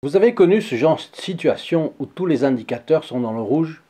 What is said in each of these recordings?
Vous avez connu ce genre de situation où tous les indicateurs sont dans le rouge?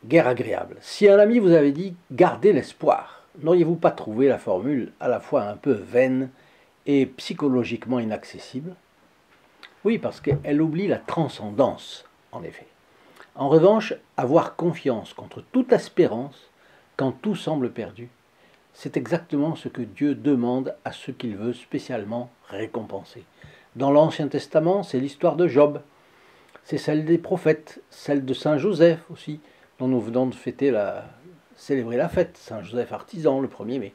Guère agréable. Si un ami vous avait dit « gardez l'espoir », n'auriez-vous pas trouvé la formule à la fois un peu vaine et psychologiquement inaccessible? Oui, parce qu'elle oublie la transcendance, en effet. En revanche, avoir confiance contre toute espérance quand tout semble perdu, c'est exactement ce que Dieu demande à ceux qu'il veut spécialement récompenser. Dans l'Ancien Testament, c'est l'histoire de Job, c'est celle des prophètes, celle de Saint Joseph aussi, dont nous venons de célébrer la fête, Saint Joseph artisan le 1er mai,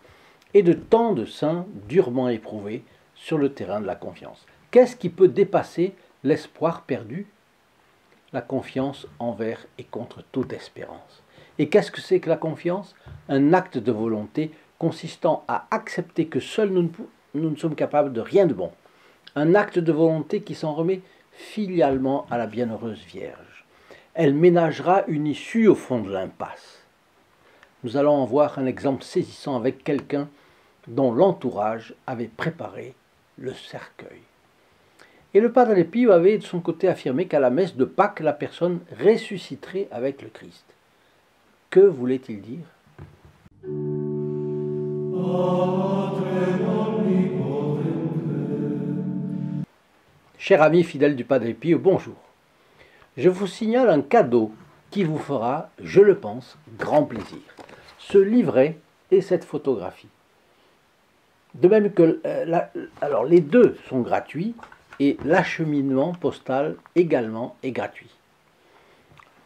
et de tant de saints durement éprouvés sur le terrain de la confiance. Qu'est-ce qui peut dépasser l'espoir perdu? La confiance envers et contre toute espérance. Et qu'est-ce que c'est que la confiance? Un acte de volonté consistant à accepter que seuls nous ne sommes capables de rien de bon. Un acte de volonté qui s'en remet filialement à la bienheureuse Vierge. Elle ménagera une issue au fond de l'impasse. Nous allons en voir un exemple saisissant avec quelqu'un dont l'entourage avait préparé le cercueil. Et le Padre Pio avait de son côté affirmé qu'à la messe de Pâques, la personne ressusciterait avec le Christ. Que voulait-il dire? Cher ami fidèle du Padre Pio, bonjour. Je vous signale un cadeau qui vous fera, je le pense, grand plaisir. Ce livret et cette photographie. De même que alors les deux sont gratuits et l'acheminement postal également est gratuit.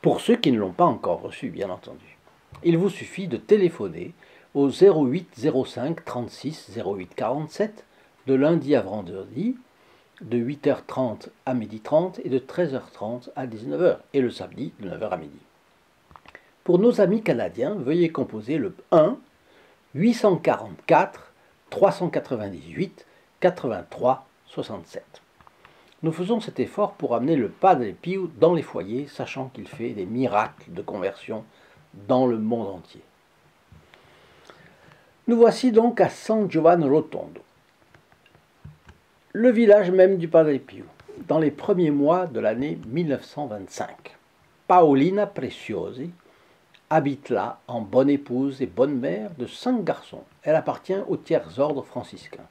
Pour ceux qui ne l'ont pas encore reçu, bien entendu. Il vous suffit de téléphoner au 08 05 36 08 47 de lundi à vendredi, de 8h30 à 12h30 et de 13h30 à 19h, et le samedi de 9h à midi. Pour nos amis canadiens, veuillez composer le 1 844 398 83 67. Nous faisons cet effort pour amener le Padre Pio dans les foyers, sachant qu'il fait des miracles de conversion dans le monde entier. Nous voici donc à San Giovanni Rotondo, le village même du Padre Pio, dans les premiers mois de l'année 1925. Paolina Preciosi habite là en bonne épouse et bonne mère de 5 garçons. Elle appartient au tiers-ordre franciscain.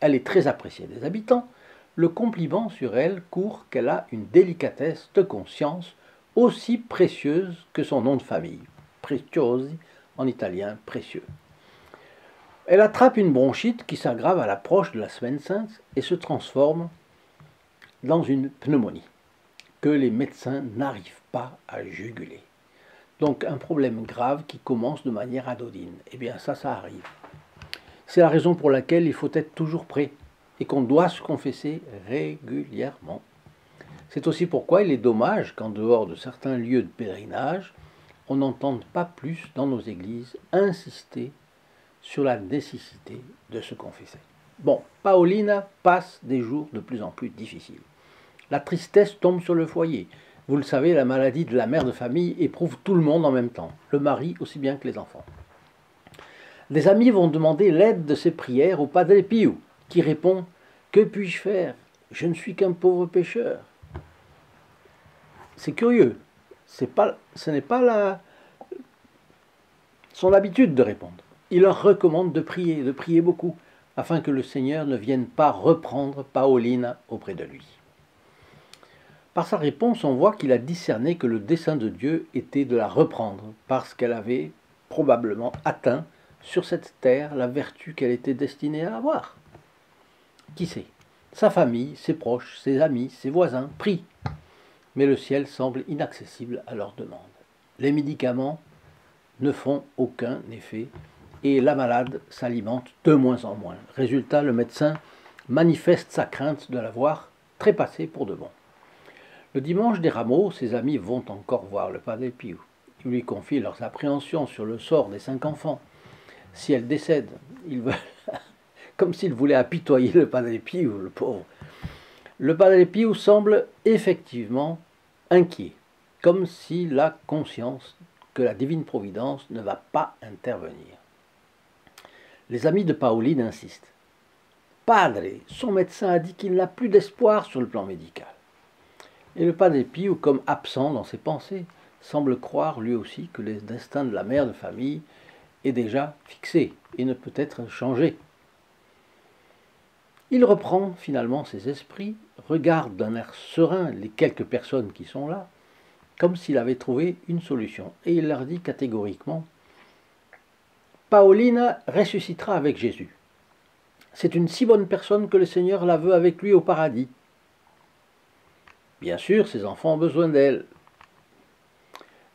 Elle est très appréciée des habitants. Le compliment sur elle court qu'elle a une délicatesse de conscience aussi précieuse que son nom de famille, Preciosi, en italien précieux. Elle attrape une bronchite qui s'aggrave à l'approche de la Semaine Sainte et se transforme dans une pneumonie que les médecins n'arrivent pas à juguler. Donc un problème grave qui commence de manière anodine. Eh bien ça arrive. C'est la raison pour laquelle il faut être toujours prêt et qu'on doit se confesser régulièrement. C'est aussi pourquoi il est dommage qu'en dehors de certains lieux de pèlerinage, on n'entende pas plus dans nos églises insister sur la nécessité de se confesser. Bon, Paolina passe des jours de plus en plus difficiles. La tristesse tombe sur le foyer. Vous le savez, la maladie de la mère de famille éprouve tout le monde en même temps, le mari aussi bien que les enfants. Des amis vont demander l'aide de ses prières au Padre Pio, qui répond « Que puis-je faire? Je ne suis qu'un pauvre pécheur. » C'est curieux, ce n'est pas son habitude de répondre. Il leur recommande de prier beaucoup, afin que le Seigneur ne vienne pas reprendre Paolina auprès de lui. Par sa réponse, on voit qu'il a discerné que le dessein de Dieu était de la reprendre, parce qu'elle avait probablement atteint sur cette terre la vertu qu'elle était destinée à avoir. Qui sait? Sa famille, ses proches, ses amis, ses voisins prient, mais le ciel semble inaccessible à leur demande. Les médicaments ne font aucun effet et la malade s'alimente de moins en moins. Résultat, le médecin manifeste sa crainte de la voir trépasser pour de bon. Le dimanche des Rameaux, ses amis vont encore voir le Padre Pio. Ils lui confient leurs appréhensions sur le sort des 5 enfants. Si elle décède, ils veulent comme s'ils voulaient apitoyer le Padre Pio, le pauvre. Le Padre Pio semble effectivement inquiet, comme s'il a conscience que la divine providence ne va pas intervenir. Les amis de Paoline insistent. Padre, son médecin a dit qu'il n'a plus d'espoir sur le plan médical. Et le Padre Pio, comme absent dans ses pensées, semble croire lui aussi que le destin de la mère de famille est déjà fixé et ne peut être changé. Il reprend finalement ses esprits, regarde d'un air serein les quelques personnes qui sont là, comme s'il avait trouvé une solution. Et il leur dit catégoriquement « Paolina ressuscitera avec Jésus. C'est une si bonne personne que le Seigneur la veut avec lui au paradis. Bien sûr, ses enfants ont besoin d'elle.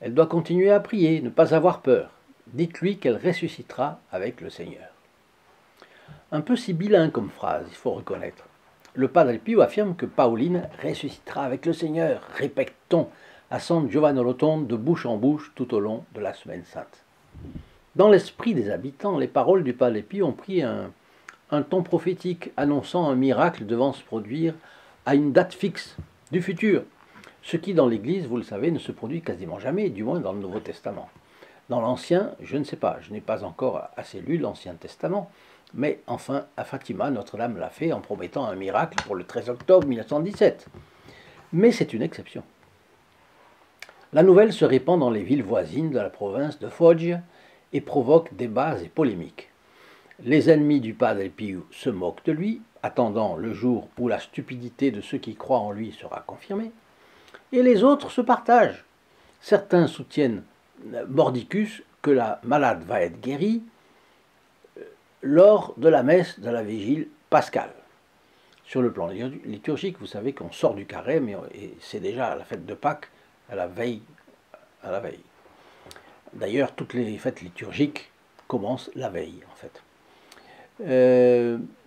Elle doit continuer à prier, ne pas avoir peur. Dites-lui qu'elle ressuscitera avec le Seigneur. » Un peu sibyllin comme phrase, il faut reconnaître. Le Padre Pio affirme que Paolina ressuscitera avec le Seigneur, répète-t-on à San Giovanni Rotondo de bouche en bouche tout au long de la Semaine Sainte. Dans l'esprit des habitants, les paroles du Padre Pio ont pris un ton prophétique, annonçant un miracle devant se produire à une date fixe du futur, ce qui dans l'Église, vous le savez, ne se produit quasiment jamais, du moins dans le Nouveau Testament. Dans l'Ancien, je ne sais pas, je n'ai pas encore assez lu l'Ancien Testament, mais enfin, à Fatima, Notre-Dame l'a fait en promettant un miracle pour le 13 octobre 1917. Mais c'est une exception. La nouvelle se répand dans les villes voisines de la province de Foggia et provoque débats et polémiques. Les ennemis du Padre Pio se moquent de lui, attendant le jour où la stupidité de ceux qui croient en lui sera confirmée, et les autres se partagent. Certains soutiennent mordicus que la malade va être guérie lors de la messe de la vigile pascale. Sur le plan liturgique, vous savez qu'on sort du carême et c'est déjà la fête de Pâques à la veille. D'ailleurs, toutes les fêtes liturgiques commencent la veille, en fait.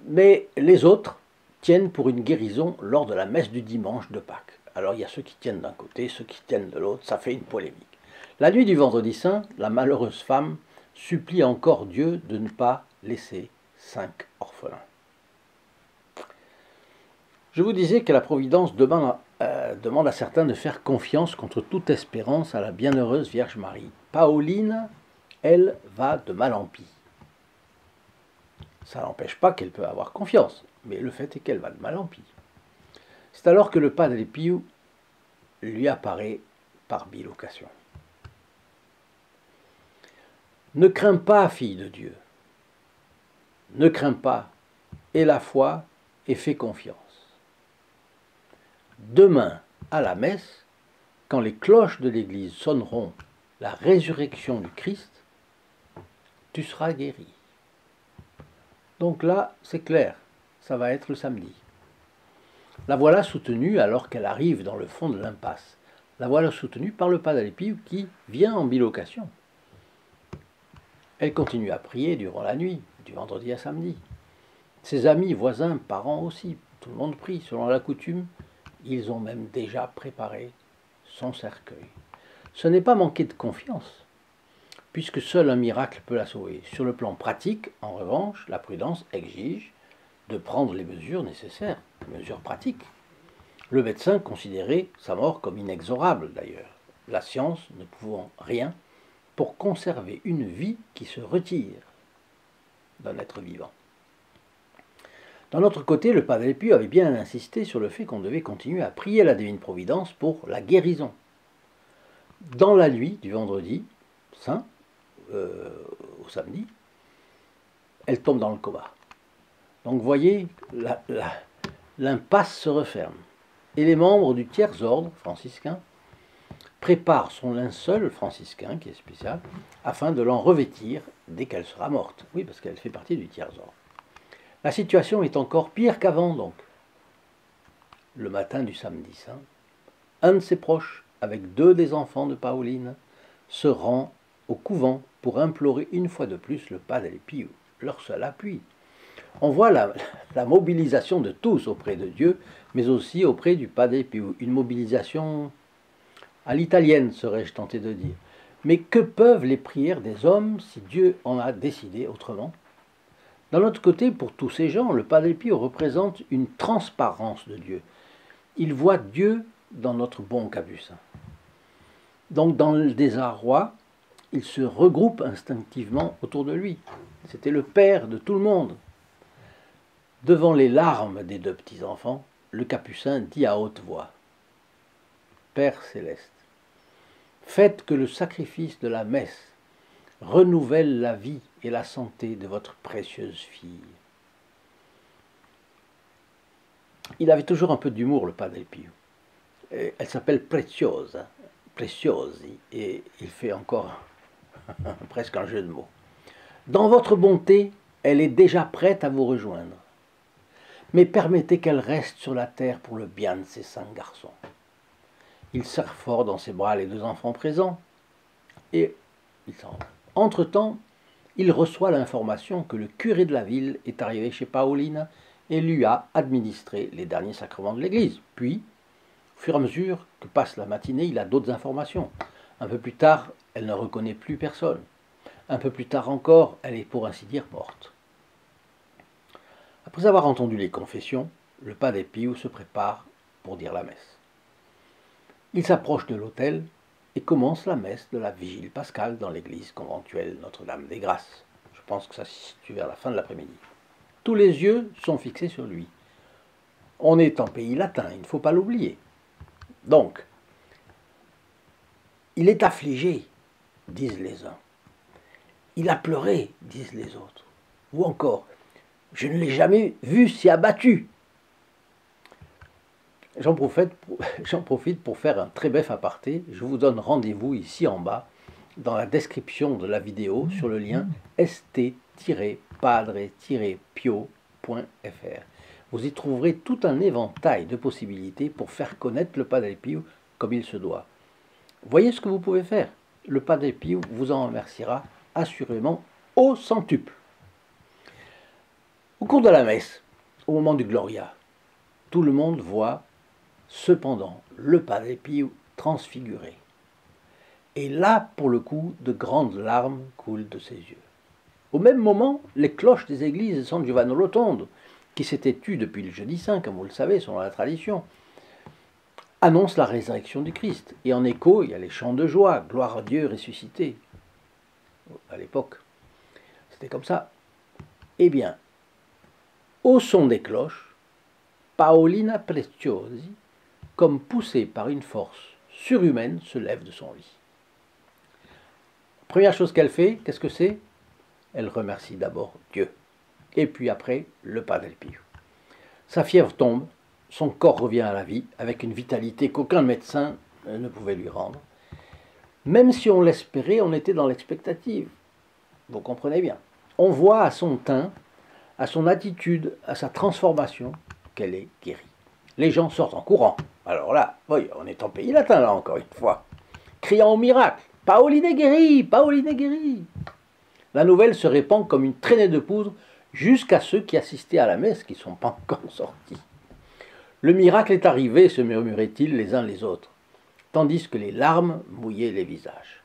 Mais les autres tiennent pour une guérison lors de la messe du dimanche de Pâques. Alors il y a ceux qui tiennent d'un côté, ceux qui tiennent de l'autre, ça fait une polémique. La nuit du vendredi saint, la malheureuse femme supplie encore Dieu de ne pas laisser 5 orphelins. Je vous disais que la Providence demande à certains de faire confiance contre toute espérance à la bienheureuse Vierge Marie. Paolina, elle, va de mal en pis. Ça n'empêche pas qu'elle peut avoir confiance, mais le fait est qu'elle va de mal en pis. C'est alors que le Padre Pio lui apparaît par bilocation. Ne crains pas, fille de Dieu. Ne crains pas, aie la foi et fais confiance. Demain, à la messe, quand les cloches de l'Église sonneront la résurrection du Christ, tu seras guéri. Donc là, c'est clair, ça va être le samedi. La voilà soutenue alors qu'elle arrive dans le fond de l'impasse. La voilà soutenue par le Padre Pio qui vient en bilocation. Elle continue à prier durant la nuit, du vendredi à samedi. Ses amis, voisins, parents aussi, tout le monde prie. Selon la coutume, ils ont même déjà préparé son cercueil. Ce n'est pas manquer de confiance, puisque seul un miracle peut la sauver. Sur le plan pratique, en revanche, la prudence exige de prendre les mesures nécessaires, les mesures pratiques. Le médecin considérait sa mort comme inexorable d'ailleurs, la science ne pouvant rien pour conserver une vie qui se retire d'un être vivant. D'un autre côté, le Padre Pio avait bien insisté sur le fait qu'on devait continuer à prier la Divine Providence pour la guérison. Dans la nuit du vendredi saint au samedi, elle tombe dans le coma. Donc vous voyez, l'impasse se referme. Et les membres du tiers-ordre franciscain préparent son linceul franciscain, qui est spécial, afin de l'en revêtir dès qu'elle sera morte. Oui, parce qu'elle fait partie du tiers-ordre. La situation est encore pire qu'avant, donc. Le matin du samedi saint, un de ses proches, avec 2 des enfants de Paolina, se rend au couvent pour implorer une fois de plus le Padre Pio, leur seul appui. On voit la mobilisation de tous auprès de Dieu, mais aussi auprès du Padre Pio. Une mobilisation à l'italienne, serais-je tenté de dire. Mais que peuvent les prières des hommes si Dieu en a décidé autrement? D'un autre côté, pour tous ces gens, le Padre Pio représente une transparence de Dieu. Il voit Dieu dans notre bon capucin. Donc dans le désarroi, il se regroupe instinctivement autour de lui. C'était le Père de tout le monde. Devant les larmes des deux petits-enfants, le capucin dit à haute voix, Père céleste, faites que le sacrifice de la messe renouvelle la vie et la santé de votre précieuse fille. Il avait toujours un peu d'humour, le Padre Pio. Elle s'appelle Preziosa, Preziosi, et il fait encore presque un jeu de mots. Dans votre bonté, elle est déjà prête à vous rejoindre. Mais permettez qu'elle reste sur la terre pour le bien de ces 5 garçons. Il serre fort dans ses bras les 2 enfants présents, et il s'en va. Entre-temps, il reçoit l'information que le curé de la ville est arrivé chez Paolina et lui a administré les derniers sacrements de l'église. Puis, au fur et à mesure que passe la matinée, il a d'autres informations. Un peu plus tard, elle ne reconnaît plus personne. Un peu plus tard encore, elle est pour ainsi dire morte. Après avoir entendu les confessions, le Padre Pio se prépare pour dire la messe. Il s'approche de l'autel et commence la messe de la Vigile pascale dans l'église conventuelle Notre-Dame des Grâces. Je pense que ça se situe vers la fin de l'après-midi. Tous les yeux sont fixés sur lui. On est en pays latin, il ne faut pas l'oublier. Donc, il est affligé, disent les uns. Il a pleuré, disent les autres. Ou encore, je ne l'ai jamais vu si abattu. J'en profite pour faire un très bref aparté. Je vous donne rendez-vous ici en bas, dans la description de la vidéo, sur le lien st-padre-pio.fr. Vous y trouverez tout un éventail de possibilités pour faire connaître le Padre Pio comme il se doit. Voyez ce que vous pouvez faire. Le Padre Pio vous en remerciera assurément au centuple. Au cours de la messe, au moment du Gloria, tout le monde voit cependant le Padre Pio transfiguré. Et là, pour le coup, de grandes larmes coulent de ses yeux. Au même moment, les cloches des églises de San Giovanni Rotondo, qui s'étaient tues depuis le jeudi saint, comme vous le savez, selon la tradition, annoncent la résurrection du Christ. Et en écho, il y a les chants de joie, gloire à Dieu ressuscité. À l'époque, c'était comme ça. Eh bien, au son des cloches, Paolina Preziosi, comme poussée par une force surhumaine, se lève de son lit. Première chose qu'elle fait, qu'est-ce que c'est? Elle remercie d'abord Dieu, et puis après le Padre Pio. Sa fièvre tombe, son corps revient à la vie, avec une vitalité qu'aucun médecin ne pouvait lui rendre. Même si on l'espérait, on était dans l'expectative. Vous comprenez bien. On voit à son teint, à son attitude, à sa transformation, qu'elle est guérie. Les gens sortent en courant. Alors là, voyez, on est en pays latin là encore une fois. Criant au miracle, Paoline est guérie, Paoline est guérie. La nouvelle se répand comme une traînée de poudre jusqu'à ceux qui assistaient à la messe qui ne sont pas encore sortis. Le miracle est arrivé, se murmuraient-ils les uns les autres, tandis que les larmes mouillaient les visages.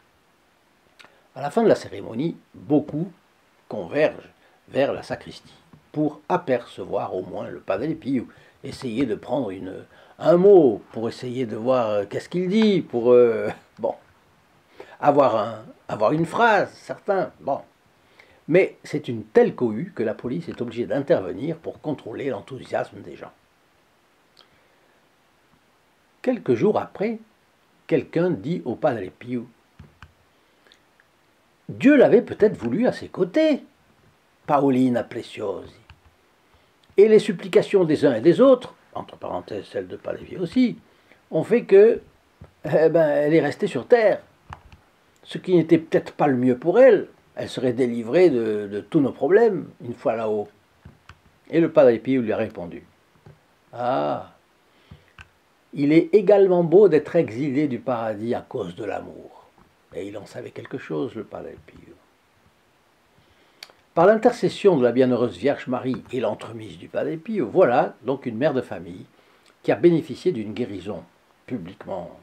À la fin de la cérémonie, beaucoup convergent vers la sacristie pour apercevoir au moins le Padre Pio, essayer de prendre un mot, pour essayer de voir qu'est-ce qu'il dit, pour avoir une phrase, certains. Bon. Mais c'est une telle cohue que la police est obligée d'intervenir pour contrôler l'enthousiasme des gens. Quelques jours après, quelqu'un dit au Padre Pio, Dieu l'avait peut-être voulu à ses côtés, Paolina Preziosi. Et les supplications des uns et des autres, entre parenthèses celles de Padre Pio aussi, ont fait que, elle est restée sur terre. Ce qui n'était peut-être pas le mieux pour elle. Elle serait délivrée de tous nos problèmes une fois là-haut. Et le Padre Pio lui a répondu, ah, il est également beau d'être exilé du paradis à cause de l'amour. Et il en savait quelque chose, le Padre Pio. Par l'intercession de la bienheureuse Vierge Marie et l'entremise du Padre Pio, voilà donc une mère de famille qui a bénéficié d'une guérison publiquement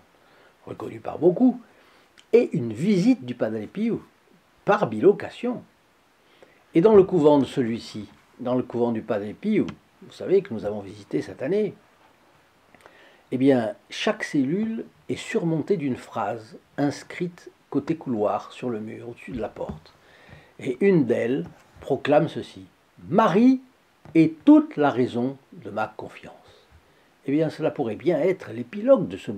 reconnue par beaucoup et une visite du Padre Pio par bilocation. Et dans le couvent de celui-ci, dans le couvent du Padre Pio, vous savez que nous avons visité cette année, eh bien, chaque cellule est surmontée d'une phrase inscrite côté couloir sur le mur au-dessus de la porte. Et une d'elles proclame ceci. Marie et toute la raison de ma confiance. Eh bien, cela pourrait bien être l'épilogue de ce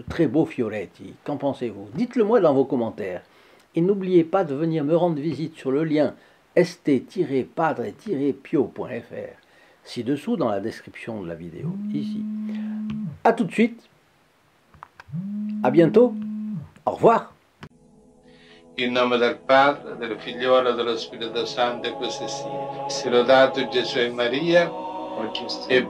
très beau Fioretti. Qu'en pensez-vous? Dites-le moi dans vos commentaires. Et n'oubliez pas de venir me rendre visite sur le lien st-padre-pio.fr, ci-dessous dans la description de la vidéo, ici. A tout de suite. À bientôt. Au revoir. In nome del Padre, del Figliolo e dello Spirito Santo, e così sia. Sia lodato Gesù e Maria, e